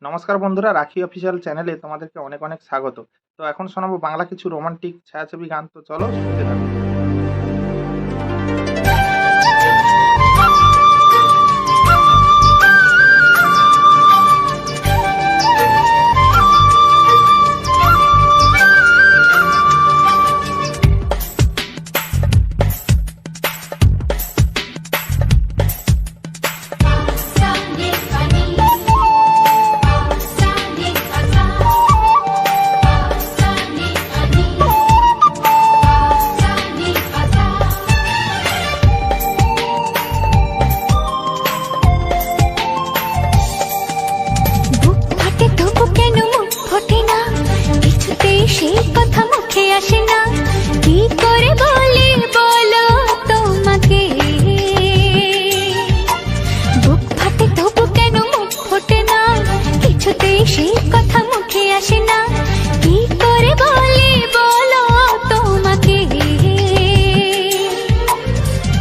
নমস্কার বন্ধুরা, রাখি অফিসিয়াল চ্যানেলে তোমাদেরকে অনেক অনেক স্বাগত। তো এখন শোনাবো বাংলা কিছু রোমান্টিক ছায়াছবি গান। তো চলো শুনতে থাকো। সেই কথা মুখে আসে না, কি করে বলি বলো তোমাকে। বুক ফাটে তবু কেন মুখ ফোটে না, কিছুতেই সেই কথা মুখে আসে না, কি করে বলি বলো তোমাকে।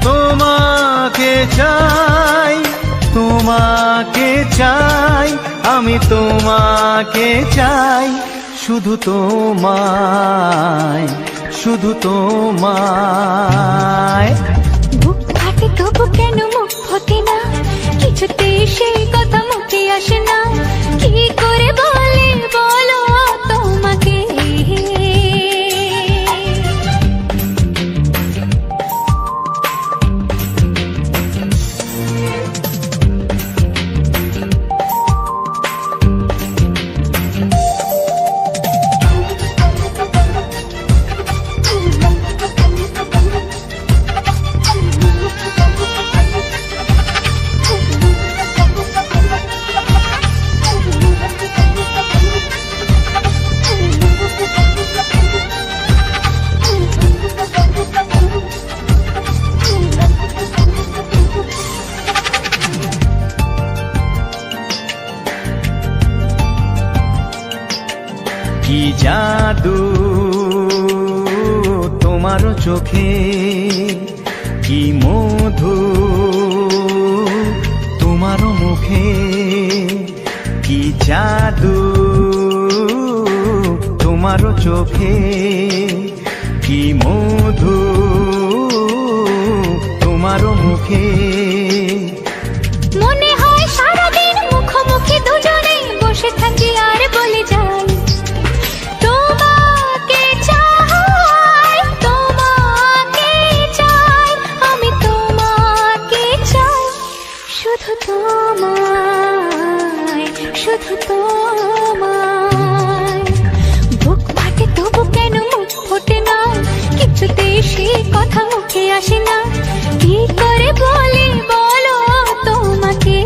তোমাকে চাই, তোমাকে চাই, আমি তোমাকে চাই, শুধু তোমায়, শুধু তোমায়। বুক ফাটে তবু কেন মুখ ফোটে না, কিছুতেই সেই কথা মুখে আসে না, কি করে বলি বলো তোমাকে। কি জাদু তোমার চোখে, কি মধু তোমার মুখে, কি জাদু তোমার চোখে, কি মধু তোমার মুখে। মনে হয় সারাদিন মুখোমুখি দুজনে বসে থাকি আর বলে যাই, তোমাকে চাই, তোমাকে চাই, আমি তোমাকে চাই, শুধু তোমায়, শুধু তোমায়। বুক ফাটে তবু কেন মুখ ফোটে না, কিছুতেই সেই কথা মুখে আসে না, কি করে বলি বলো তোমাকে।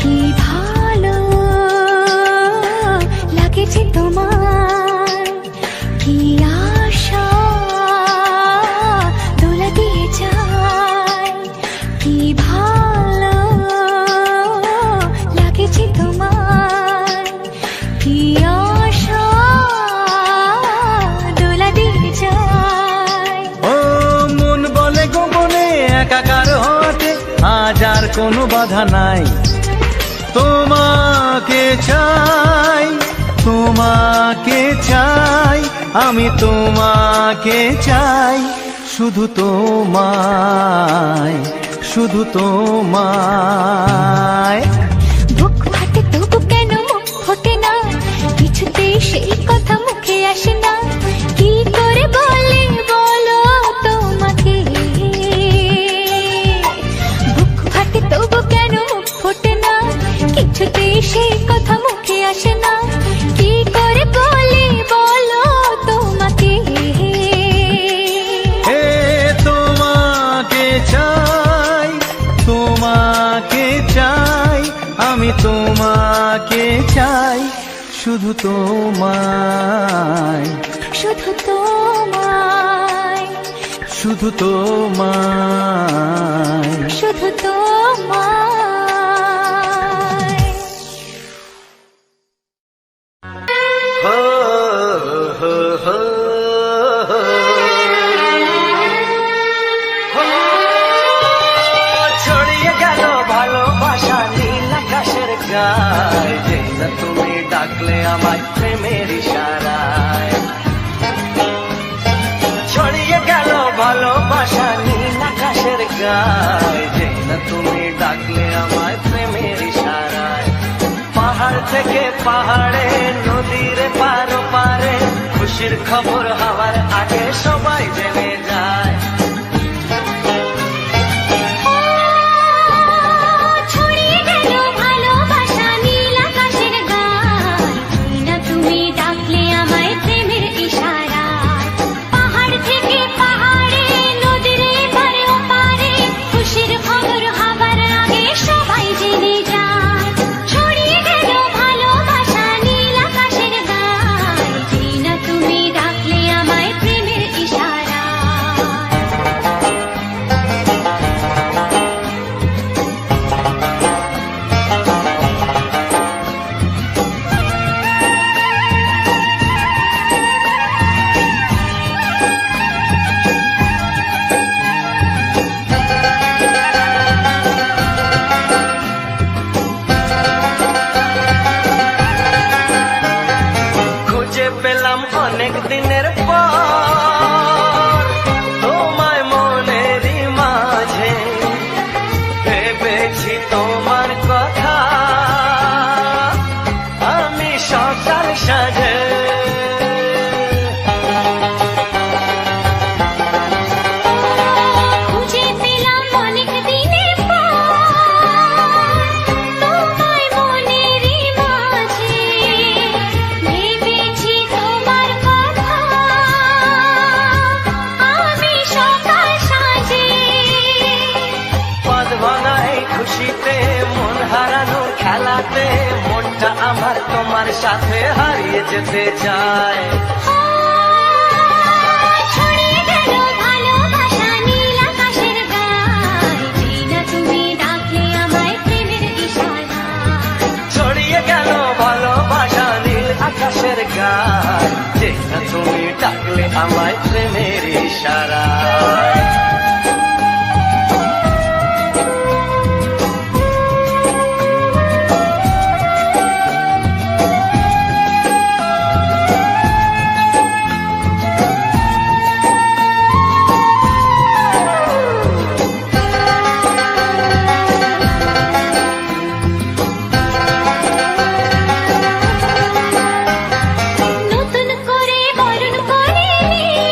কি ভালো লাগেছে তোমার, কি আশা দোলা দিয়ে যায়, কি ভালো লাগেছে তোমার, কি আশা দোলা দিয়ে যায়। ও মন বলে গোপনে একাকার হতে, আজ আর কোনো বাধা নাই। তোমাকে চাই, তোমাকে চাই, আমি তোমাকে চাই, শুধু তোমায়, শুধু তোমায়। বুক ফাটে তবু কেন মুখ ফোটে না, কিছুতেই সেই কথা মুখে আসে না, কি করে বলি বলো তোমাকে। বুক ফাটে তবু কেন মুখ ফোটে না, কিছুতেই সেই কথা মুখে আসে না, কি করে বলি বলো তোমাকে। হে তো আমি তোমাকে চাই, শুধু তোমায়, শুধু তোমায়, শুধু তোমায়। শুধু তোমায়। হো, হো, হো, হো। ছড়িয়ে গেল ভালোবাসা নীল আকাশের গায়, যে না তুমি ডাকলে আমায় প্রেমের ইশারায়। ছড়িয়ে গেল ভালোবাসা নীল আকাশের গায়, যে না তুমি ডাকলে আমায় প্রেমের ইশারায়। পাহাড় থেকে পাহাড়ে, নদীর পার পারে, খুশির খবর হওয়ার আগে সবাই জেনে যায়। ছড়িয়ে গেল ভালোবাসা নীল আকাশের গায়, না তুমি ডাকলে আমায় প্রেমের ইশারায়। পাহাড় থেকে পাহাড়ে, নদীর এপারে ওপারে, খুশির খবর হবার আগে সবাই জেনে যায়। ছড়িয়ে গেল ভালোবাসা নীল আকাশের গায়, না তুমি ডাকলে আমায় প্রেমের ইশারায়। খুঁজে পেলাম অনেক দিনের পর তোমায় মনেরই মাঝে, ভেবেছি তোমার কথা আমি সকাল সাজে। খুঁজে পেলাম অনেক দিনের পর তোমায় মনেরই মাঝে, ভেবেছি তোমার কথা আমি সকাল সাজে। পদ ভাঙা এই খুশিতে, মন হারানো খেলাতে, মনটা আমার তোমার সাথে হারিয়ে যেতে চায়। ছড়িয়ে গেল ভালোবাসা নীল আকাশের গায়, না তুমি ডাকলে আমায় প্রেমের ইশারায়। ছড়িয়ে গেল ভালোবাসা নীল আকাশের গায়, যে না তুমি ডাকলে আমায় প্রেমের ইশারায়। নতুন করে বরণ করে নিই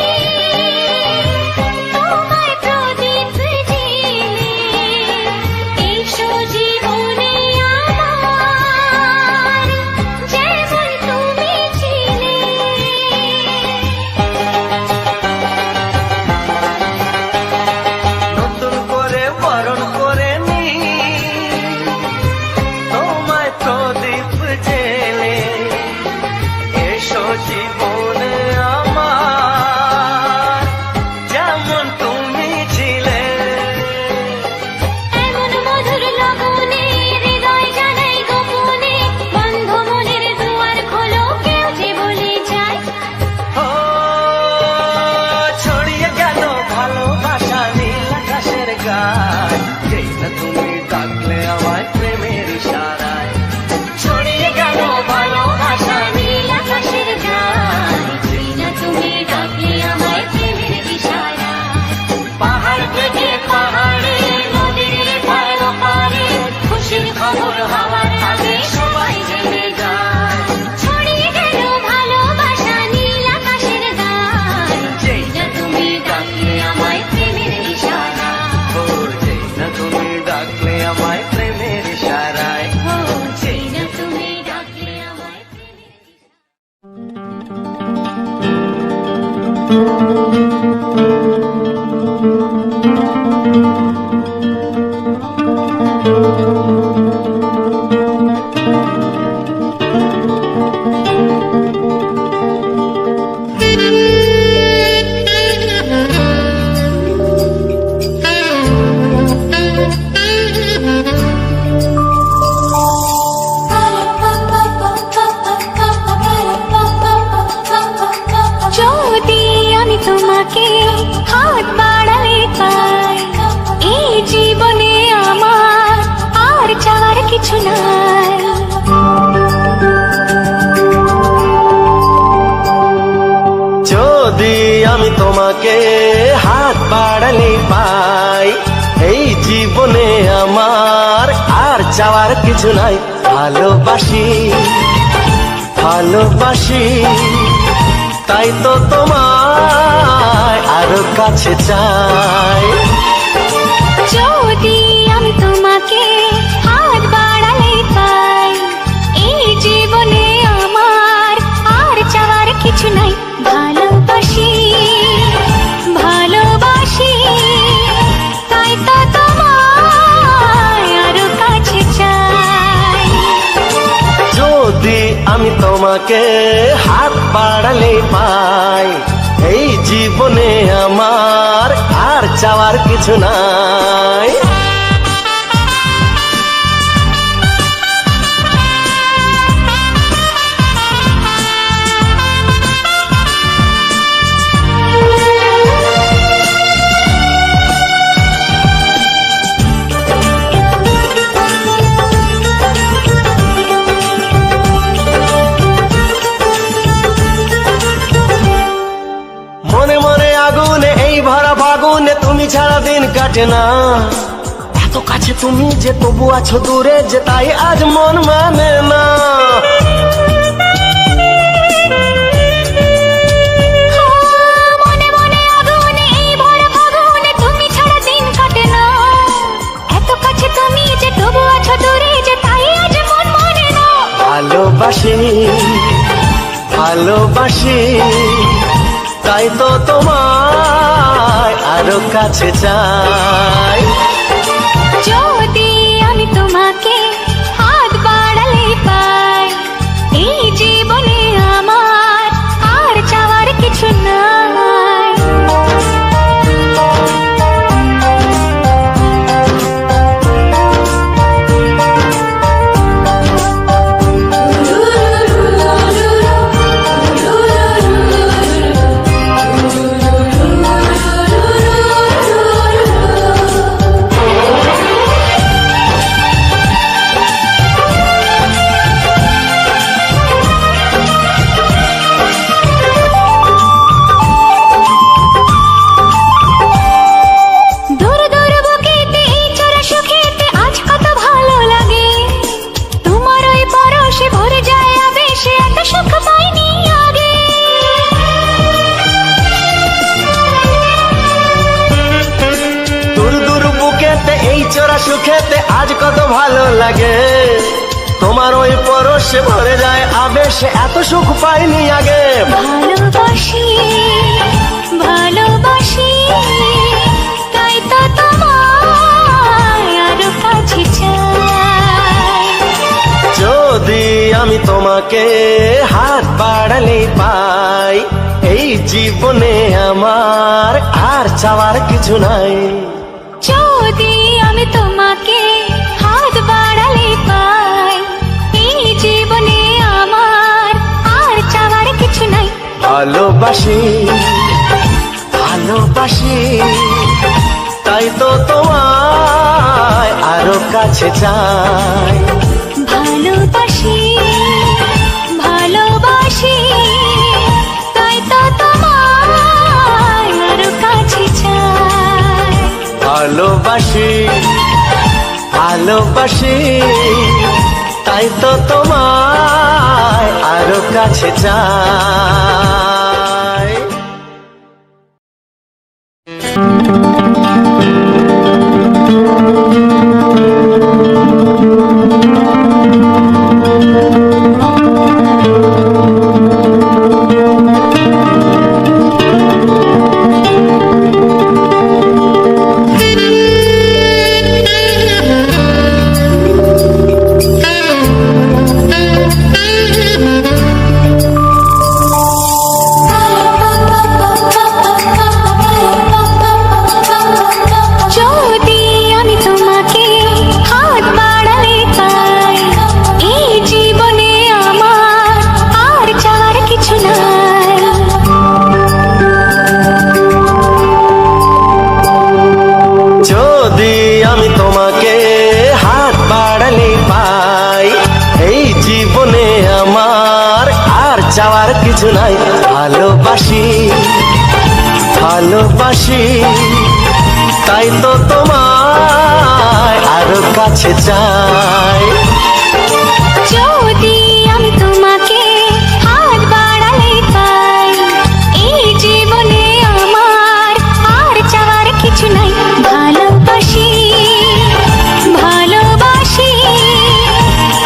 বাড়ালে পাই। এই জীবনে আমার আর চাওয়ার কিছু নাই। ভালোবাসি ভালোবাসি তাই তো তোমায় আরো কাছে চাই। যদি আমি তোমাকে হাত বাড়ালে পাই, এই জীবনে আমার আর চাওয়ার কিছু নাই। ভালোবাসি ভালোবাসি তাই তো তোমায় আরো কাছে চাই। যদি আমি তোমাকে হাত বাড়ালে পাই, এই জীবনে আমার আর চাওয়ার কিছু নাই। মনে মনে আগুনে এই ভরা ফাগুনে তুমি ছাড়া দিন কাটে না। এত কাছে তুমি যে তবু আছো দূরে যে, তাই আজ মন মানে না। মনে মনে আগুনে এই ভরা ফাগুনে তুমি ছাড়া দিন কাটে না। এত কাছে তুমি যে তবু আছো দূরে যে, তাই আজ মন মানে না। ভালোবাসি ভালোবাসি তাই তো তোমায় আরো কাছে চাই। যদি আমি তোমাকে হাত বাড়ালে পাই, এই জীবনে আমার আর চাওয়ার কিছু নাই। দূর দূর বুকেতে এই চোরা সুখেতে আজ কত ভালো লাগে। তোমার ওই পরশে ভরে যায় আবেশে, এত সুখ পাইনি আগে। দূর দূর বুকেতে এই চোরা সুখেতে আজ কত ভালো লাগে। তোমার ওই পরশে ভরে যায় আবেশে, এত সুখ পাইনি আগে। ভালোবাসি ভালোবাসি তাই তো তোমায় আরো কাছে চাই। যদি আমি তোমাকে হাত বাড়ালে পাই, এই জীবনে আমার আর চাওয়ার কিছু নাই। যদি আমি তোমাকে হাত বাড়ালে পাই, এই জীবনে আমার আর চাওয়ার কিছু নাই। ভালোবাসি ভালোবাসি তাই তো তোমায় আরো কাছে চাই। ভালোবাসি ভালোবাসি তাই তো তোমায় আরো কাছে চাই। ভালোবাসি ভালোবাসি তাই তো তোমায় আরো কাছে চাই। তো তোমায় আরো কাছে চাই। যদি আমি তোমাকে হাত বাড়ালে পাই, এই জীবনে আমার আর চাওয়ার কিছু নাই। ভালোবাসি ভালোবাসি,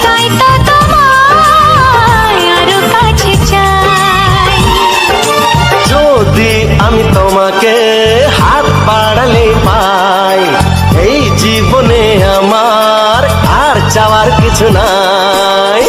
তাই তো তোমায় আরো কাছে চাই। যদি আমি তোমাকে হাত বাড়ালে পাই, এই জীবনে আমার আর চাওয়ার কিছু নাই।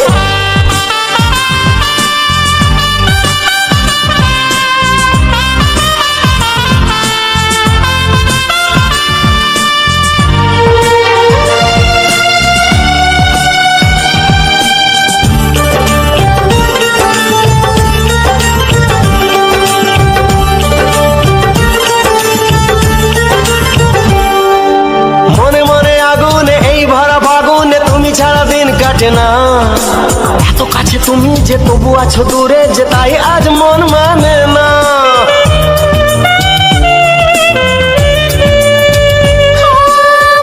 মনে মনে আগুনে এই ভরা ফাগুনে তুমি ছাড়া দিন কাটে না। এত কাছে তুমি যে তবু আছো দূরে, যে তাই আজ মন মানে না।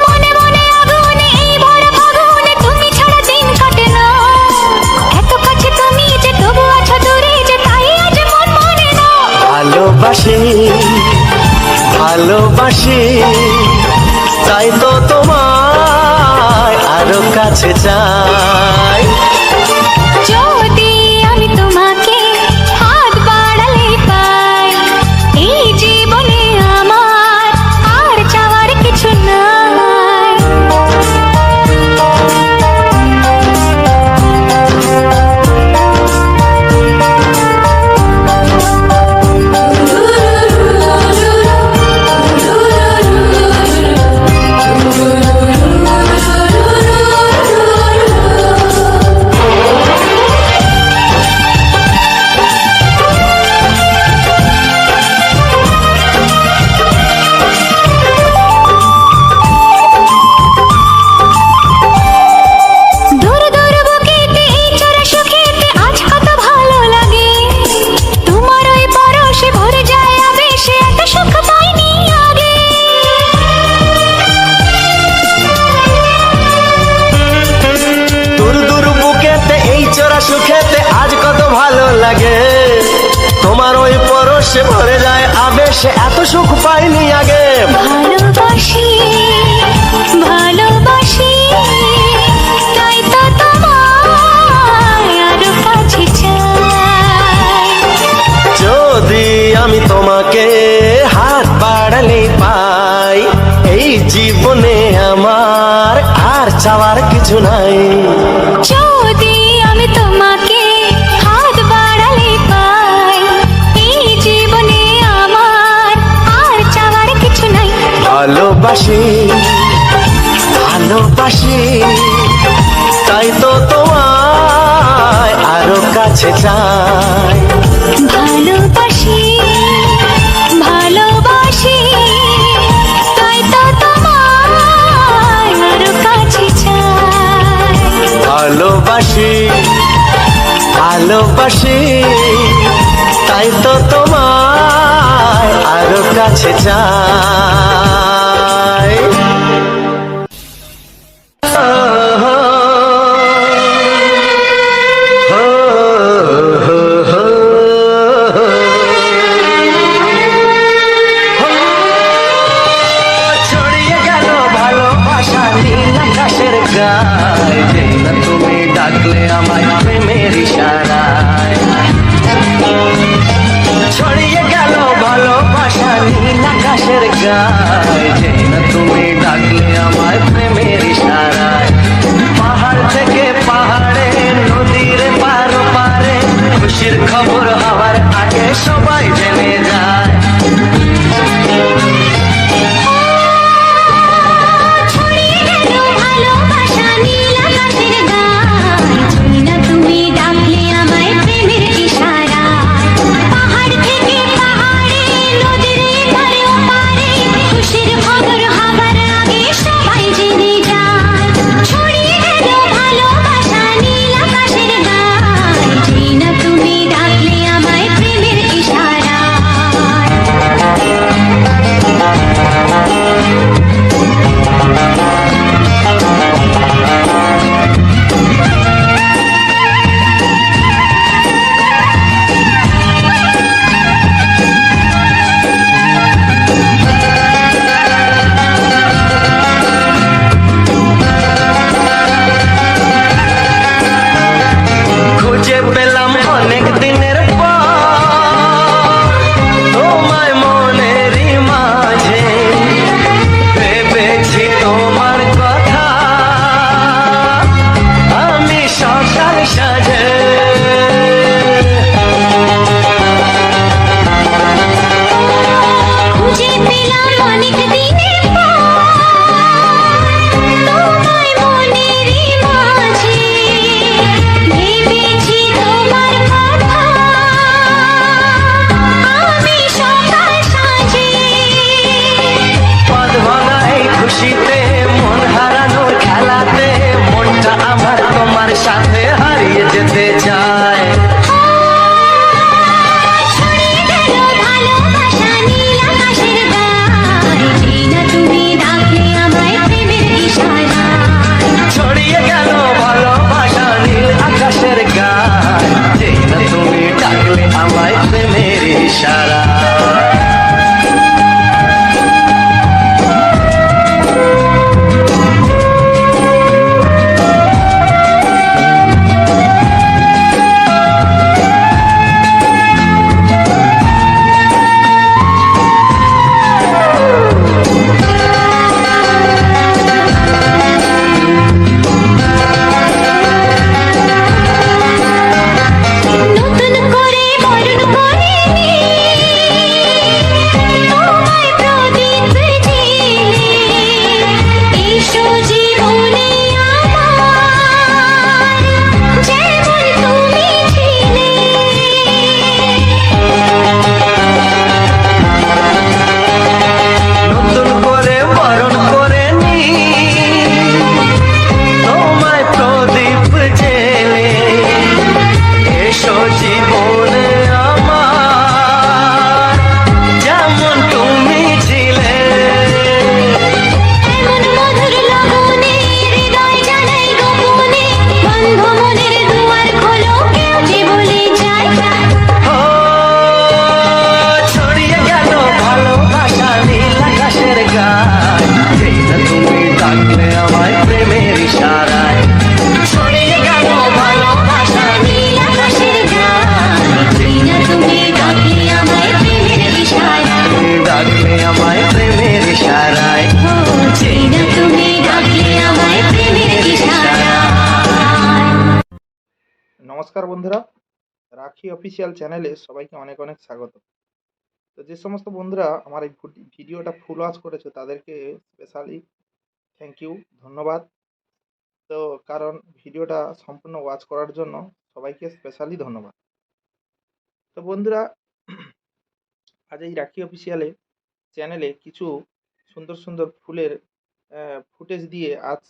মনে মনে আগুনে এই ভরা ফাগুনে তুমি ছাড়া দিন কাটে না। এত কাছে তুমি যে তবু আছো দূরে, যে তাই আজ মন মানে না। ভালোবাসি ভালোবাসি, তাই তো তোমায় আরো কাছে চাই। যদি আমি তোমাকে হাত বাড়ালে পাই, এই জীবনে আমার আর চাওয়ার কিছু নাই। দূর দূর বুকেতে এই চোরা সুখেতে আজ কত ভালো লাগে। তোমার ওই পরশে ভরে যায় আবেশে, এত সুখ পাইনি আগে। দূর দূর বুকেতে এই চোরা সুখেতে আজ কত ভালো লাগে। তোমার ওই পরশে ভরে যায় আবেশে, এত সুখ পাইনি আগে। ভালোবাসি ভালোবাসি, তাই তো তোমায় আরো কাছে চাই। যদি আমি তোমাকে হাত বাড়ালে পাই, এই জীবনে আমার আর চাওয়ার কিছু নাই। যদি আমি তোমাকে হাত বাড়ালে পাই, এই জীবনে আমার আর চাওয়ার কিছু নাই। ভালোবাসি ভালোবাসি, তাই তো তোমায় আরো কাছে চাই। ভালোবাসি ভালোবাসি, তাই তো তোমায় আরো কাছে চাই। ভালোবাসি ভালোবাসি, তাই তো তোমায় আরো কাছে চাই। ছড়িয়ে গেল ভালোবাসা নীল আকাশের গায়ে, যেই না তুমি ডাকলে আমায় প্রেমের ইশারায়। ছড়িয়ে গেল ভালোবাসা নীল আকাশের গায়ে, যেই না তুমি ডাকলে আমায় প্রেমের ইশারায়। পাহাড় থেকে পাহাড়ে, নদীর পার পারে, খুশির খবর হওয়ার আগে সবাই জেনে যায়। ছড়িয়ে গেল ভালোবাসা নীল আকাশের গায়ে, যেই না তুমি ডাকলে আমায় প্রেমের ইশারায়। পাহাড় থেকে পাহাড়ে, নদীর এপারে ওপারে, খুশি দিনে তোমায় মনেরই মাঝে ভেবেছি তোমার কথা আমি সকাল সাজে পদ ভাঙা এই খুশিতে মন হারানোর খেলাতে মনটা আমার তোমার সাথে হারিয়ে যেতে চায়। ছড়িয়ে গেল ভালোবাসা নীল আকাশের গায়ে যেই না তুমি ডাকলে আমায় প্রেমের ইশারায় ছড়িয়ে গেল ভালোবাসা নীল আকাশের গায় যেই না তুমি ডাকলে আমায় প্রেমের ইশারা। নতুন করে বরণ করে তোমায় প্রদীপ জেলে এসো জীবনে আমার যেমন তুমি ছিলে নতুন করে বরণ করে নি তোমায় প্রদীপ জেলে এসো জীবনে আমার যেমন তুমি ছিলে। এমন মধুর লগনে হৃদয় জানাই গোপনে বন্ধ মনের দুয়ার খোলো কেউ যে বলে যায় ও ছড়িয়ে গেল ভালোবাসা নীল আকাশের গায় যেই না তুমি ডাকলে আমায় প্রেমের ইশারায়। ছড়িয়ে গেল ভালোবাসা নীল আকাশের গায়ে যেই না তুমি ডাকলে আমায় প্রেমের ইশারায় ডাকলে আমায় প্রেমের ইশারায়। ও যেই না তুমি ডাকলে আমায় প্রেমের ইশারায় নমস্কার বন্ধুরা, রাখি অফিসিয়াল চ্যানেলে সবাইকে অনেক অনেক স্বাগত। তো যে সমস্ত বন্ধুরা আমার এই ভিডিওটা ফুল ওয়াচ করেছো তাদেরকে স্পেশালি থ্যাংক ইউ, ধন্যবাদ। তো কারণ ভিডিওটা সম্পূর্ণ ওয়াচ করার জন্য সবাইকে স্পেশালি ধন্যবাদ। তো বন্ধুরা, আজ এই রাখি অফিসিয়ালে চ্যানেলে কিছু সুন্দর সুন্দর ফুলের ফুটেজ দিয়ে আজ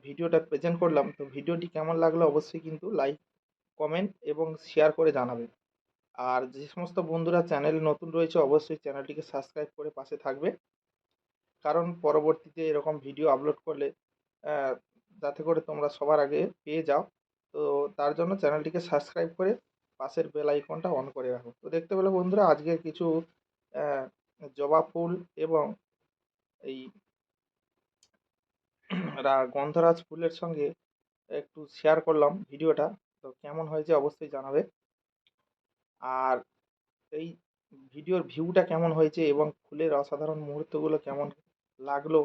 ভিডিওটা প্রেজেন্ট করলাম। তো ভিডিওটি কেমন লাগলো অবশ্যই কিন্তু লাইক, কমেন্ট এবং শেয়ার করে জানাবে। আর যে সমস্ত বন্ধুরা চ্যানেল নতুন রয়েছে অবশ্যই চ্যানেলটিকে সাবস্ক্রাইব করে পাশে থাকবে, কারণ পরবর্তীতে এরকম ভিডিও আপলোড করলে আহ, যাতে করে তোমরা সবার আগে পেয়ে যাও। তো তার জন্য চ্যানেলটিকে সাবস্ক্রাইব করে পাশের বেল আইকনটা অন করে রাখো। তো দেখতে পেলে বন্ধুরা, আজকে কিছু আহ, জবা ফুল এবং এই গন্ধরাজ ফুলের সঙ্গে একটু শেয়ার করলাম ভিডিওটা। তো কেমন হয়েছে অবশ্যই জানাবে। আর এই ভিডিওর ভিউটা কেমন হয়েছে এবং ফুলের অসাধারণ মুহূর্তগুলো কেমন লাগলো,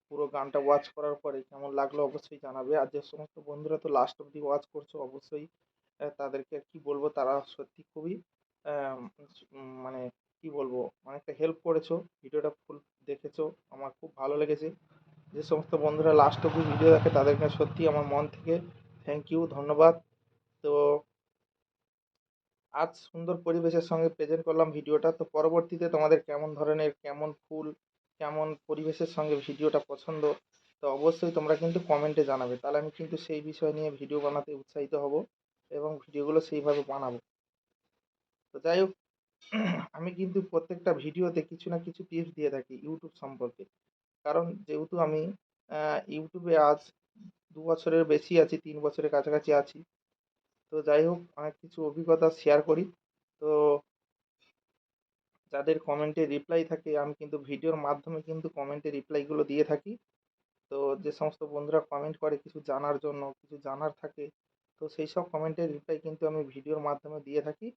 পুরো গানটা ওয়াচ করার পরে কেমন লাগলো অবশ্যই জানাবে। আর যে সমস্ত বন্ধুরা তো লাস্ট অবধি ওয়াচ করছো অবশ্যই তাদেরকে কি বলবো, তারা সত্যি খুবই আহ, মানে কি বলবো, অনেকটা হেল্প করেছো, ভিডিওটা ফুল দেখেছো, আমার খুব ভালো লেগেছে। যে সমস্ত বন্ধুরা লাস্ট অবধি ভিডিও দেখে তাদেরকে সত্যি আমার মন থেকে থ্যাংক ইউ, ধন্যবাদ। তো আজ সুন্দর পরিবেশের সঙ্গে প্রেজেন্ট করলাম ভিডিওটা। তো পরবর্তীতে তোমাদের কেমন ধরনের, কেমন ফুল, কেমন পরিবেশের সঙ্গে ভিডিওটা পছন্দ, তো অবশ্যই তোমরা কিন্তু কমেন্টে জানাবে। তাহলে আমি কিন্তু সেই বিষয় নিয়ে ভিডিও বানাতে উৎসাহিত হব এবং ভিডিওগুলো সেইভাবে বানাবো। তো যাই হোক, আমি কিন্তু প্রত্যেকটা ভিডিওতে কিছু না কিছু টিপস দিয়ে থাকি ইউটিউব সম্পর্কে। কারণ যেহেতু আমি ইউটিউবে আজ 2 বছরের বেশি আছি, 3 বছরের কাছাকাছি আছি। তো যাই হোক, অনেক কিছু অভিজ্ঞতা শেয়ার করি। তো যাদের কমেন্টে রিপ্লাই থাকে আমি কিন্তু ভিডিওর মাধ্যমে কিন্তু কমেন্টে রিপ্লাইগুলো দিয়ে থাকি। তো যে সমস্ত বন্ধুরা কমেন্ট করে কিছু জানার জন্য, কিছু জানার থাকে, তো সেই সব কমেন্টের রিপ্লাই কিন্তু আমি ভিডিওর মাধ্যমে দিয়ে থাকি।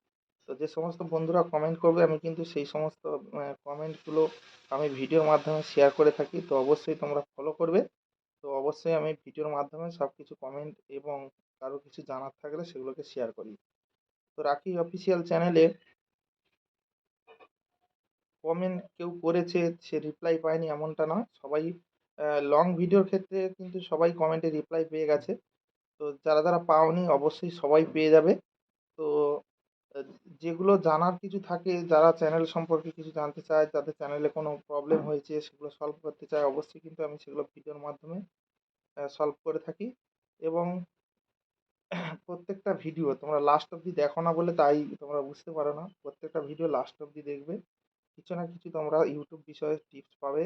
তো যে সমস্ত বন্ধুরা কমেন্ট করবে আমি কিন্তু সেই সমস্ত কমেন্টগুলো আমি ভিডিওর মাধ্যমে শেয়ার করে থাকি। তো অবশ্যই তোমরা ফলো করবে। তো অবশ্যই আমি ভিডিওর মাধ্যমে সব কিছু কমেন্ট এবং কারো কিছু জানার থাকলে সেগুলোকে শেয়ার করি। তো রাখি অফিসিয়াল চ্যানেলে কমেন্ট কেউ করেছে সে রিপ্লাই পায়নি এমনটা নয়। সবাই লং ভিডিওর ক্ষেত্রে কিন্তু সবাই কমেন্টে রিপ্লাই পেয়ে গেছে। তো যারা পাওনি অবশ্যই সবাই পেয়ে যাবে। তো আ যেগুলো জানার কিছু থাকে, যারা চ্যানেল সম্পর্কে কিছু জানতে চায়, যাদের চ্যানেলে কোনো প্রবলেম হয়েছে সেগুলো সলভ করতে চায়, অবশ্যই কিন্তু আমি সেগুলো ভিডিওর মাধ্যমে সলভ করে থাকি। এবং প্রত্যেকটা ভিডিও তোমরা লাস্ট অব্দি দেখো না বলে তাই তোমরা বুঝতে পারো না। প্রত্যেকটা ভিডিও লাস্ট অব্দি দেখবে। কিছু না কিছু তোমরা ইউটিউব বিষয়ে টিপস পাবে।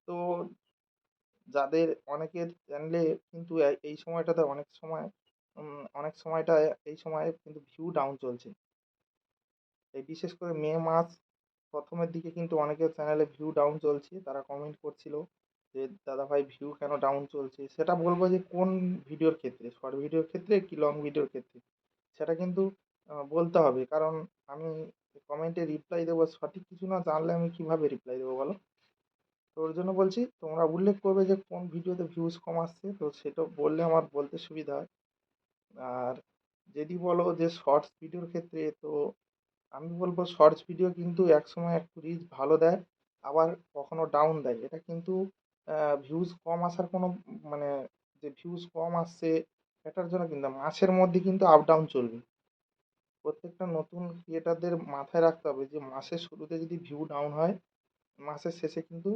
তো যাদের অনেকের চ্যানেলে কিন্তু এই সময়টাতে অনেক সময়টা এই সময়ে কিন্তু ভিউ ডাউন চলছে। এই বিশেষ করে মে মাস প্রথমের দিকে কিন্তু অনেকের চ্যানেলে ভিউ ডাউন চলছে। তারা কমেন্ট করছিল যে দাদাভাই ভিউ কেন ডাউন চলছে। সেটা বলবো যে কোন ভিডিওর ক্ষেত্রে, শর্ট ভিডিওর ক্ষেত্রে কি লং ভিডিওর ক্ষেত্রে, সেটা কিন্তু বলতে হবে। কারণ আমি কমেন্টে রিপ্লাই দেবো, সঠিক কিছু না জানলে আমি কিভাবে রিপ্লাই দেবো বলো? তো ওর জন্য বলছি তোমরা উল্লেখ করবে যে কোন ভিডিওতে ভিউজ কম আসছে, তো সেটা বললে আমার বলতে সুবিধা হয়। আর যদি বলো যে শর্টস ভিডিওর ক্ষেত্রে, তো আমি বলবো শর্টস ভিডিও কিন্তু একসময় একটু রিচ ভালো দেয়, আবার কখনো ডাউন দেয়। এটা কিন্তু ভিউজ কম আসার কোনো মানে, যে ভিউজ কম আসছে এটার জন্য কিন্তু না, মাসের মধ্যে কিন্তু আপ ডাউন চলবে। প্রত্যেকটা নতুন ক্রিয়েটারদের মাথায় রাখতে হবে যে মাসের শুরুতে যদি ভিউ ডাউন হয়, মাসের শেষে কিন্তু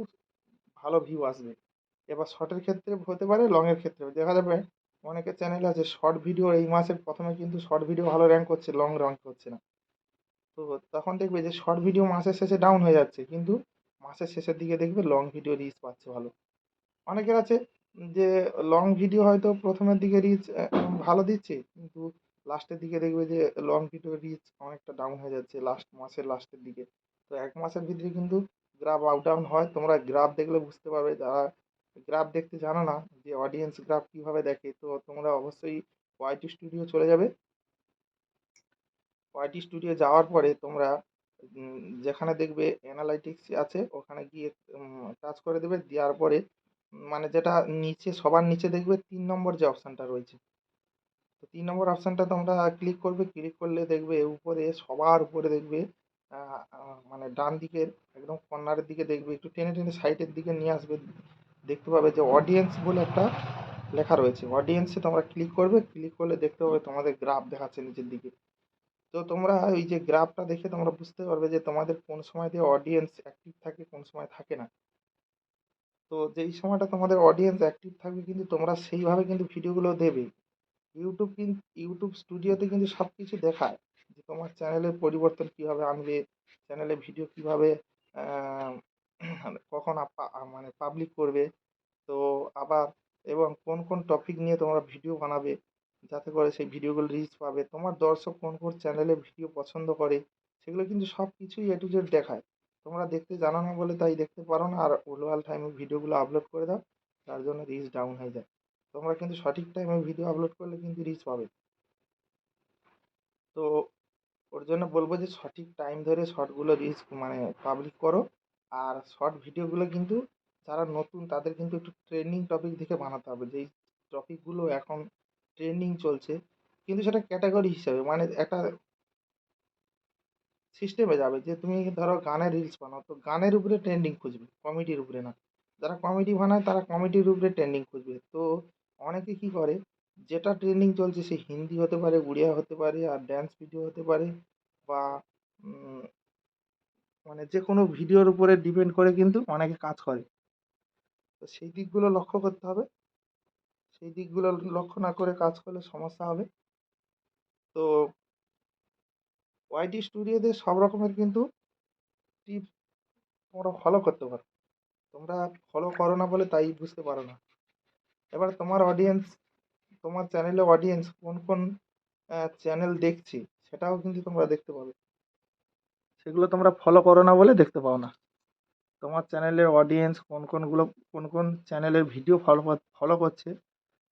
ভালো ভিউ আসবে। এবার শর্টের ক্ষেত্রে হতে পারে, লংয়ের ক্ষেত্রেও দেখা যাবে অনেকের চ্যানেল আছে শর্ট ভিডিও এই মাসের প্রথমে কিন্তু শর্ট ভিডিও ভালো র্যাঙ্ক করছে, লং র্যাঙ্ক করছে না। তো তখন দেখবে যে শর্ট ভিডিও মাসের শেষে ডাউন হয়ে যাচ্ছে, কিন্তু মাসের শেষের দিকে দেখবে লং ভিডিও রিচ পাচ্ছে ভালো। অনেকের আছে যে লং ভিডিও হয়তো প্রথমের দিকে রিচ ভালো দিচ্ছে, কিন্তু লাস্টের দিকে দেখবে যে লং ভিডিও রিচ অনেকটা ডাউন হয়ে যাচ্ছে মাসের লাস্টের দিকে। তো এক মাসের ভিতরে কিন্তু গ্রাফ আপ ডাউন হয়। তোমরা গ্রাফ দেখলে বুঝতে পারবে। যারা গ্রাফ দেখতে জানো না যে অডিয়েন্স গ্রাফ কিভাবে দেখে, তো তোমরা অবশ্যই ওয়াইটি স্টুডিও চলে যাবে। ওয়াইটি স্টুডিও যাওয়ার পরে তোমরা যেখানে দেখবে অ্যানালাইটিক্স আছে ওখানে গিয়ে টাচ করে দেবে। দেওয়ার পরে মানে যেটা নিচে সবার নিচে দেখবে ৩ নম্বর যে অপশানটা রয়েছে, তো ৩ নম্বর অপশানটা তোমরা ক্লিক করবে। ক্লিক করলে দেখবে উপরে, সবার উপরে দেখবে মানে ডান দিকের একদম কর্নারের দিকে দেখবে, একটু টেনে টেনে সাইডের দিকে নিয়ে আসবে। দেখতে পাবে যে অডিয়েন্স বলে একটা লেখা রয়েছে। অডিয়েন্সে তোমরা ক্লিক করবে। ক্লিক করলে দেখতে পাবে তোমাদের গ্রাফ দেখাচ্ছে নিচের দিকে। তো তোমরা ওই যে গ্রাফটা দেখে তোমরা বুঝতে পারবে যে তোমাদের কোন সময় দিয়ে অডিয়েন্স অ্যাক্টিভ থাকে, কোন সময় থাকে না। তো যেই সময়টা তোমাদের অডিয়েন্স অ্যাক্টিভ থাকবে কিন্তু তোমরা সেইভাবে কিন্তু ভিডিওগুলো দেবে। ইউটিউব স্টুডিওতে কিন্তু সব কিছু দেখায় যে তোমার চ্যানেলের পরিবর্তন কীভাবে আনবে, চ্যানেলে ভিডিও কীভাবে আহ, কখন মানে পাবলিক করবে। তো আবার এবং কোন কোন টপিক নিয়ে তোমরা ভিডিও বানাবে যাতে করে সেই ভিডিওগুলো রিচ পাবে, তোমার দর্শক কোন কোন চ্যানেলে ভিডিও পছন্দ করে, সেগুলো কিন্তু সব কিছুই এ টু জেড দেখায়। তোমরা দেখতে জানো না বলে তাই দেখতে পারো না, আর ভুলভাল টাইমে ভিডিওগুলো আপলোড করে দাও, তার জন্য রিচ ডাউন হয়ে যায়। তোমরা কিন্তু সঠিক টাইমে ভিডিও আপলোড করলে কিন্তু রিচ পাবে। তো ওর জন্য বলবো যে সঠিক টাইম ধরে শর্টগুলো রিচ মানে পাবলিক করো। আর শর্ট ভিডিওগুলো কিন্তু যারা নতুন তাদের কিন্তু একটু ট্রেন্ডিং টপিক দেখে বানাতে হবে, যেই টপিকগুলো এখন ট্রেন্ডিং চলছে। কিন্তু সেটা ক্যাটাগরি হিসাবে, মানে একটা সিস্টেমে যাবে যে তুমি ধরো গানের রিলস বানাও, তো গানের উপরে ট্রেন্ডিং খুঁজবে, কমেডির উপরে না। যারা কমেডি বানায় তারা কমেডির উপরে ট্রেন্ডিং খুঁজবে। তো অনেকে কি করে, যেটা ট্রেন্ডিং চলছে সে হিন্দি হতে পারে, উড়িয়া হতে পারে, আর ড্যান্স ভিডিও হতে পারে, বা উম, মানে যে কোনো ভিডিওর উপরে ডিপেন্ড করে কিন্তু অনেকে কাজ করে। তো সেই দিকগুলো লক্ষ্য করতে হবে। সেই দিকগুলো লক্ষ্য না করে কাজ করলে সমস্যা হবে। তো ওয়াইটি স্টুডিওতে সব রকমের কিন্তু টিপস তোমরা ফলো করতে পারো। তোমরা ফলো করো না বলে তাই বুঝতে পারো না। এবার তোমার অডিয়েন্স, তোমার চ্যানেলে অডিয়েন্স কোন কোন চ্যানেল দেখছে সেটাও কিন্তু তোমরা দেখতে পাবে। সেগুলো তোমরা ফলো করো না বলে দেখতে পাও না। তোমার চ্যানেলের অডিয়েন্স কোন কোন চ্যানেলের ভিডিও ফলো করছে,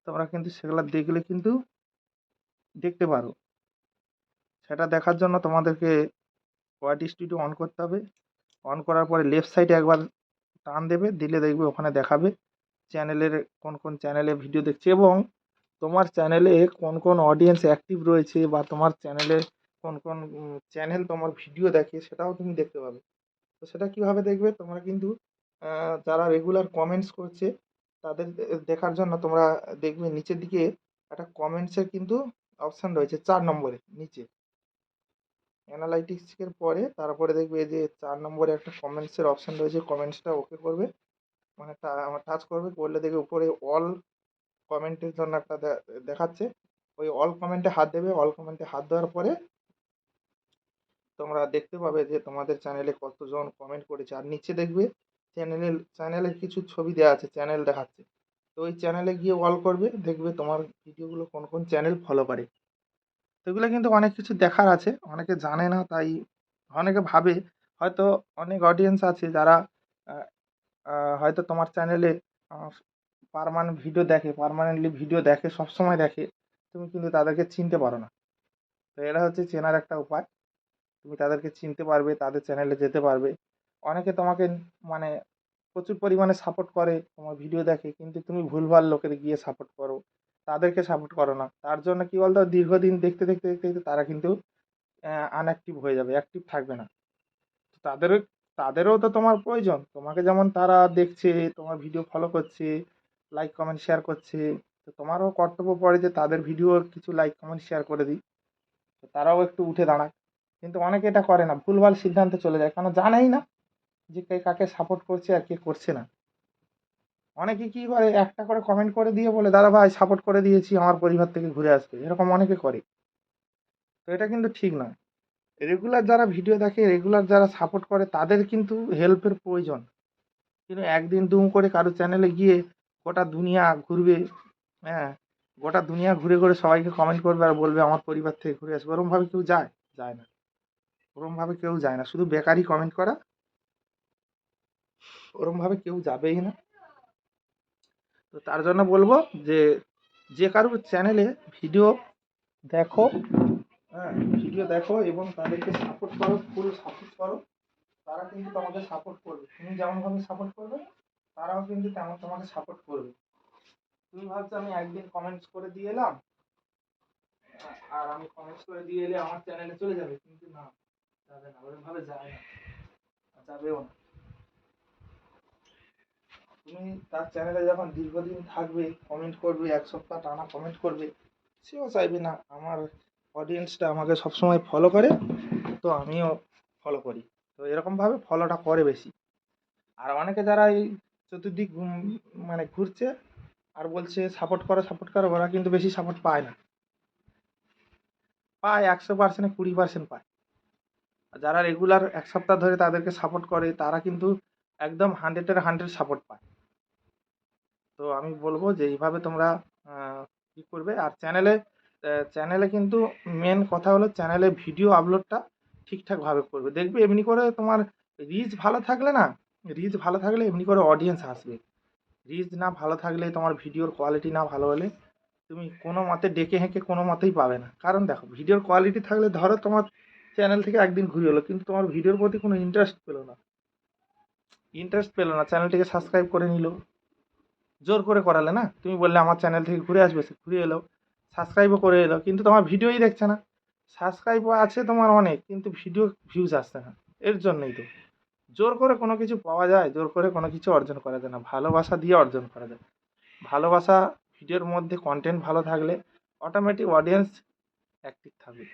তোমরা কিন্তু সেগুলো দেখলে কিন্তু দেখতে পারো। সেটা দেখার জন্য তোমাদেরকে ওয়াইটি স্টুডিও অন করতে হবে। অন করার পরে লেফট সাইডে একবার টান দেবে, দিলে দেখবে ওখানে দেখাবে চ্যানেলের কোন কোন চ্যানেলে ভিডিও দেখছে, এবং তোমার চ্যানেলে কোন কোন অডিয়েন্স অ্যাক্টিভ রয়েছে, বা তোমার চ্যানেলে কোন কোন চ্যানেল তোমার ভিডিও দেখে সেটাও তুমি দেখতে পাবে। তো তো সেটা কিভাবে দেখবে? তোমরা কিন্তু যারা রেগুলার কমেন্টস করছে তাদের দেখার জন্য তোমরা দেখবে নিচের দিকে একটা কমেন্টসের কিন্তু অপশন রয়েছে ৪ নম্বরে নিচে। অ্যানালাইটিক্সের পরে তারপরে দেখবে যে ৪ নম্বরে একটা কমেন্টসের অপশন রয়েছে। কমেন্টসটা ওকে করবে, মানে টাচ করবে, করলে দেখবে উপরে অল কমেন্টের জন্য একটা দেখাচ্ছে। ওই অল কমেন্টে হাত দেবে। অল কমেন্টে হাত দেওয়ার পরে তোমরা দেখতে পাবে যে তোমাদের চ্যানেলে কতজন কমেন্ট করেছে। আর নিচে দেখবে চ্যানেলের কিছু ছবি দেওয়া আছে, চ্যানেল দেখাচ্ছে। তো ওই চ্যানেলে গিয়ে অল করবে, দেখবে তোমার ভিডিওগুলো কোন কোন চ্যানেল ফলো করে। তো এগুলো কিন্তু অনেক কিছু দেখার আছে, অনেকে জানে না, তাই অনেকে ভাবে হয়তো অনেক অডিয়েন্স আছে যারা আহ, হয়তো তোমার চ্যানেলে পার্মানেন্টলি ভিডিও দেখে, সবসময় দেখে, তুমি কিন্তু তাদেরকে চিনতে পারো না। তো এটা হচ্ছে চেনার একটা উপায়। তুমি তাদেরকে চিনতে পারবে, তাদের চ্যানেলে যেতে পারবে। অনেকে তোমাকে মানে প্রচুর পরিমাণে সাপোর্ট করে, তোমার ভিডিও দেখে, কিন্তু তুমি ভুলভাল লোকের গিয়ে সাপোর্ট করো, তাদেরকে সাপোর্ট করো না। তার জন্য কি বলতো, দীর্ঘদিন দেখতে দেখতে দেখতে দেখতে তারা কিন্তু আনঅ্যাক্টিভ হয়ে যাবে, অ্যাক্টিভ থাকবে না। তো তাদেরও তো তোমার প্রয়োজন। তোমাকে যেমন তারা দেখছে, তোমার ভিডিও ফলো করছে, লাইক কমেন্ট শেয়ার করছে, তো তোমারও কর্তব্য পড়ে যে তাদের ভিডিও কিছু লাইক কমেন্ট শেয়ার করে দিই, তো তারাও একটু উঠে দাঁড়াক। কিন্তু অনেকে এটা করে না, ভুলভাল সিদ্ধান্তে চলে যায়, কারণ জানেই না যে কে কাকে সাপোর্ট করছে আর কে করছে না। অনেকে কি করে, একটা করে কমেন্ট করে দিয়ে বলে দাদা ভাই সাপোর্ট করে দিয়েছি, আমার পরিবার থেকে ঘুরে আসবে, এরকম অনেকে করে। তো এটা কিন্তু ঠিক নয়। রেগুলার যারা ভিডিও দেখে, রেগুলার যারা সাপোর্ট করে, তাদের কিন্তু হেল্পের প্রয়োজন। কিন্তু একদিন দুম করে কারো চ্যানেলে গিয়ে গোটা দুনিয়া ঘুরবে, হ্যাঁ, গোটা দুনিয়া ঘুরে ঘুরে সবাইকে কমেন্ট করবে আর বলবে আমার পরিবার থেকে ঘুরে আসবে, ওরমভাবে কেউ যায়? যায় না। ওরমভাবে কেউ যায় না, শুধু বেকারই কমেন্ট করা, ওরমভাবে কেউ যাবেই না। তো তার জন্য বলবো যে যে কারোর চ্যানেলে ভিডিও দেখো, হ্যাঁ, ভিডিও দেখো এবং তাদেরকে সাপোর্ট করো, ফুল সাপোর্ট করো। তারা কিন্তু তোমাকে সাপোর্ট করবে, তুমি যেমনভাবে সাপোর্ট করবে তারাও কিন্তু তেমন তোমাকে সাপোর্ট করবে। তুমি ভাবছো আমি একদিন কমেন্টস করে দিয়ে এলাম, আর আমি কমেন্টস করে দিয়ে এলে আমার চ্যানেলে চলে যাবে, কিন্তু না, যাবে না, ওরকমভাবে যায় না, আর যাবেও না। তুমি তার চ্যানেলে যখন দীর্ঘদিন থাকবে, কমেন্ট করবে, 1 সপ্তাহ টানা কমেন্ট করবে, সেও চাইবে না আমার অডিয়েন্সটা আমাকে সবসময় ফলো করে, তো আমিও ফলো করি। তো এরকমভাবে ফলোটা করে বেশি। আর অনেকে যারা এই চতুর্দিক মানে ঘুরছে আর বলছে সাপোর্ট করো সাপোর্ট করো, ওরা কিন্তু বেশি সাপোর্ট পায় না। পায় 100%-এ 20% পায়। আর যারা রেগুলার 1 সপ্তাহ ধরে তাদেরকে সাপোর্ট করে, তারা কিন্তু একদম 100-এর 100 সাপোর্ট পায়। তো আমি বলবো যে এইভাবে তোমরা কি করবে। আর চ্যানেলে কিন্তু মেন কথা হলো চ্যানেলে ভিডিও আপলোডটা ঠিকঠাকভাবে করবে। দেখবে এমনি করে তোমার রিচ ভালো থাকলে এমনি করে অডিয়েন্স আসবে। রিচ না ভালো থাকলে, তোমার ভিডিওর কোয়ালিটি না ভালো হলে, তুমি কোনো মতে ডেকে হেঁকে কোনো মতেই পাবে না। কারণ দেখো, ভিডিওর কোয়ালিটি থাকলে ধরো তোমার চ্যানেল থেকে একদিন ঘুরে এলো, কিন্তু তোমার ভিডিওর প্রতি কোনো ইন্টারেস্ট পেলো না, চ্যানেলটিকে সাবস্ক্রাইব করে নিল, জোর করে করালে না, তুমি বললে আমার চ্যানেল থেকে ঘুরে আসবে, সে ঘুরে এলো, সাবস্ক্রাইবও করে এলো, কিন্তু তোমার ভিডিওই দেখছে না। সাবস্ক্রাইবও আছে তোমার অনেক, কিন্তু ভিডিও ভিউজ আসছে না। এর জন্যই তো জোর করে কোনো কিছু পাওয়া যায়, জোর করে কোনো কিছু অর্জন করা যায় না, ভালোবাসা দিয়ে অর্জন করা যায়। ভালোবাসা, ভিডিওর মধ্যে কন্টেন্ট ভালো থাকলে অটোমেটিক অডিয়েন্স অ্যাক্টিভ থাকবে।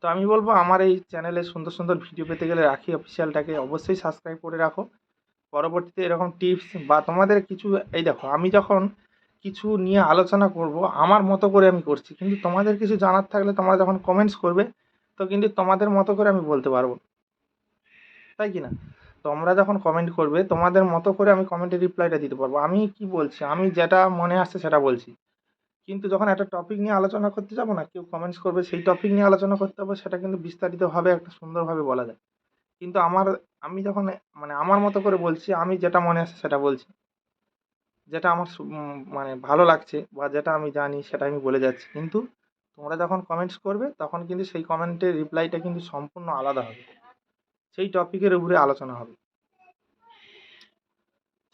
তো আমি বলবো আমার এই চ্যানেলে সুন্দর সুন্দর ভিডিও পেতে গেলে রাখি অফিসিয়ালটাকে অবশ্যই সাবস্ক্রাইব করে রাখো। পরবর্তীতে এরকম টিপস বা তোমাদের কিছু, এই দেখো আমি যখন কিছু নিয়ে আলোচনা করব আমার মতো করে আমি করছি, কিন্তু তোমাদের কিছু জানার থাকলে তোমরা যখন কমেন্টস করবে, তো কিন্তু তোমাদের মতো করে আমি বলতে পারবো, তাই কি না? তোমরা যখন কমেন্ট করবে তোমাদের মতো করে আমি কমেন্টের রিপ্লাইটা দিতে পারবো। আমি কি বলছি, আমি যেটা মনে আসছে সেটা বলছি, কিন্তু যখন একটা টপিক নিয়ে আলোচনা করতে যাবো না, কেউ কমেন্টস করবে, সেই টপিক নিয়ে আলোচনা করতে হবে, সেটা কিন্তু বিস্তারিতভাবে একটা সুন্দরভাবে বলা যায়। কিন্তু আমি যখন মানে আমার মতো করে বলছি, আমি যেটা মনে আসছে সেটা বলছি, যেটা আমার মানে ভালো লাগছে বা যেটা আমি জানি সেটা আমি বলে যাচ্ছি। কিন্তু তোমরা যখন কমেন্টস করবে তখন কিন্তু সেই কমেন্টের রিপ্লাইটা কিন্তু সম্পূর্ণ আলাদা হবে, সেই টপিকের উপরে আলোচনা হবে।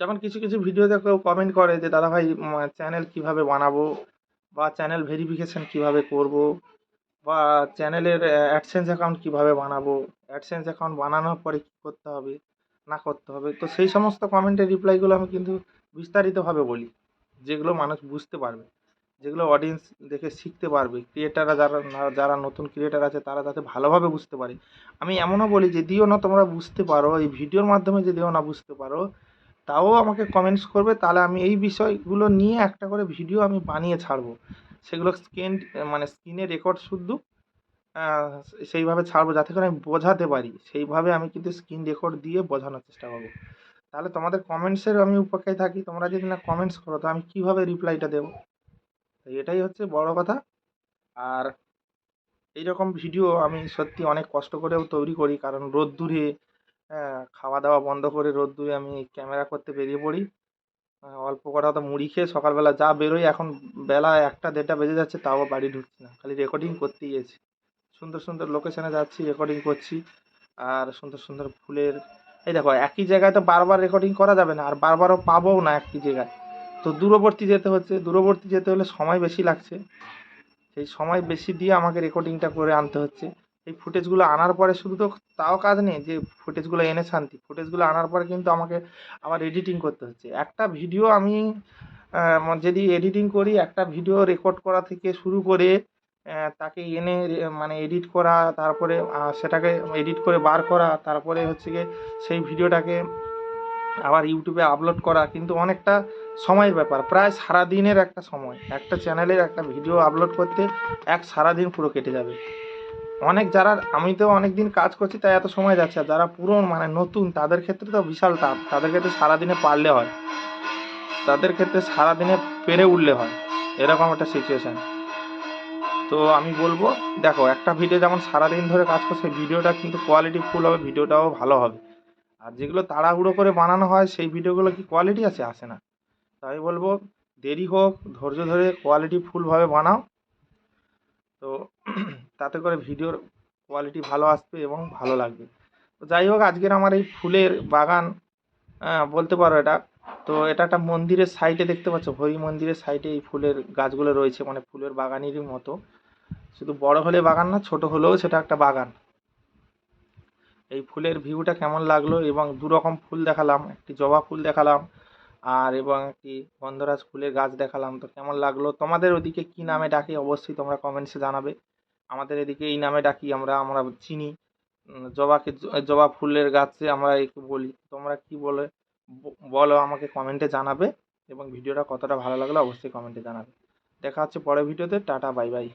যেমন কিছু কিছু ভিডিওতে কেউ কমেন্ট করে যে দাদা ভাই চ্যানেল কিভাবে বানাবো, বা চ্যানেল ভেরিফিকেশন কিভাবে করব, বা চ্যানেলের অ্যাডসেন্স অ্যাকাউন্ট কিভাবে বানাবো, অ্যাডসেন্স অ্যাকাউন্ট বানানোর পরে কী করতে হবে না করতে হবে, তো সেই সমস্ত কমেন্টের রিপ্লাইগুলো আমি কিন্তু বিস্তারিতভাবে বলি, যেগুলো মানুষ বুঝতে পারবে, যেগুলো অডিয়েন্স দেখে শিখতে পারবে, ক্রিয়েটাররা যারা নতুন ক্রিয়েটার আছে তারা যাতে ভালোভাবে বুঝতে পারে। আমি এমনও বলি যদিও না তোমরা বুঝতে পারো, এই ভিডিওর মাধ্যমে যদিও না বুঝতে পারো, তাও আমাকে কমেন্টস করবে, তাহলে আমি এই বিষয়গুলো নিয়ে একটা করে ভিডিও আমি বানিয়ে ছাড়বো। সেগুলো স্ক্রিনে রেকর্ড শুদ্ধ সেইভাবে ছাড়বো যাতে করে আমি বোঝাতে পারি, সেইভাবে আমি কিন্তু স্ক্রিন রেকর্ড দিয়ে বোঝানোর চেষ্টা করবো। তাহলে তোমাদের কমেন্টসের আমি উপেক্ষায় থাকি, তোমরা যদি না কমেন্টস করো তো আমি কীভাবে রিপ্লাইটা দেবো? তো এটাই হচ্ছে বড় কথা। আর এইরকম ভিডিও আমি সত্যি অনেক কষ্ট করেও তৈরি করি, কারণ রোদ্দুরে খাওয়া দাওয়া বন্ধ করে রোদ্দুরে আমি ক্যামেরা করতে বেরিয়ে পড়ি। অল্প কটা তো মুড়ি খেয়ে সকালবেলা যা বেরোই, এখন বেলা 1টা 1:30 বেজে যাচ্ছে, তাও বাড়ি ঢুকছি না, খালি রেকর্ডিং করতেই গেছি। সুন্দর সুন্দর লোকেশনে যাচ্ছি, রেকর্ডিং করছি। আর সুন্দর সুন্দর ফুলের, এই দেখো একই জায়গায় তো বারবার রেকর্ডিং করা যাবে না, আর বারবারও পাবোও না একই জায়গায়, তো দূরবর্তী যেতে হচ্ছে। দূরবর্তী যেতে হলে সময় বেশি লাগছে, সেই সময় বেশি দিয়ে আমাকে রেকর্ডিংটা করে আনতে হচ্ছে। এই ফুটেজগুলো আনার পরে শুধু তো তাও কাজ নেই যে ফুটেজগুলো এনে শান্তি, ফুটেজগুলো আনার পরে কিন্তু আমাকে আবার এডিটিং করতে হচ্ছে। একটা ভিডিও আমি যদি এডিটিং করি, একটা ভিডিও রেকর্ড করা থেকে শুরু করে তাকে এনে এডিট করা, তারপরে সেটাকে এডিট করে বার করা, তারপরে হচ্ছে গিয়ে সেই ভিডিওটাকে আবার ইউটিউবে আপলোড করা কিন্তু অনেকটা সময়ের ব্যাপার। প্রায় সারাদিনের একটা সময়, একটা চ্যানেলের একটা ভিডিও আপলোড করতে সারাদিন পুরো কেটে যাবে। আমি তো অনেক দিন কাজ করছি তাই এত সময় যাচ্ছে, আর যারা পুরনো নতুন তাদের ক্ষেত্রে তো বিশাল টাফ, তাদের ক্ষেত্রে সারাদিনে পারলে হয়, তাদের ক্ষেত্রে সারাদিনে পেরে উঠলে হয়, এরকম একটা সিচুয়েশান। তো আমি বলবো, দেখো একটা ভিডিও যেমন সারাদিন ধরে কাজ করছে, ভিডিওটা কিন্তু কোয়ালিটি ফুল হবে, ভিডিওটাও ভালো হবে। আর যেগুলো তাড়াহুড়ো করে বানানো হয় সেই ভিডিওগুলো কি কোয়ালিটি আসে না। তো আমি বলবো দেরি হোক, ধৈর্য ধরে কোয়ালিটি ফুলভাবে বানাও, তো তাতে করে ভিডিওর কোয়ালিটি ভালো আসবে এবং ভালো লাগবে। তো যাই হোক, আজকের আমার এই ফুলের বাগান বলতে পারো এটা, তো এটা একটা মন্দিরের সাইডে দেখতে পাচ্ছ, হরি মন্দিরের সাইডে এই ফুলের গাছগুলো রয়েছে, ফুলের বাগানেরই মতো, শুধু বড় হলে বাগান না, ছোট হলেও সেটা একটা বাগান। এই ফুলের ভিউটা কেমন লাগলো, এবং দু রকম ফুল দেখালাম, একটি জবা ফুল দেখালাম আর এবং একটি গন্ধরাজ ফুলের গাছ দেখালাম, তো কেমন লাগলো? তোমাদের ওদিকে কি নামে ডাকে অবশ্যই তোমরা কমেন্টসে জানাবে। আমাদের এদিকে এই নামে ডাকি, আমরা চিনি। জবা ফুলের গাছে আমরা একটু বলি, তোমরা কি বলো আমাকে কমেন্টে জানাবে, এবং ভিডিওটা কতটা ভালো লাগলো অবশ্যই কমেন্টে জানাবে। দেখা হচ্ছে পরের ভিডিওতে। Tata, bye bye.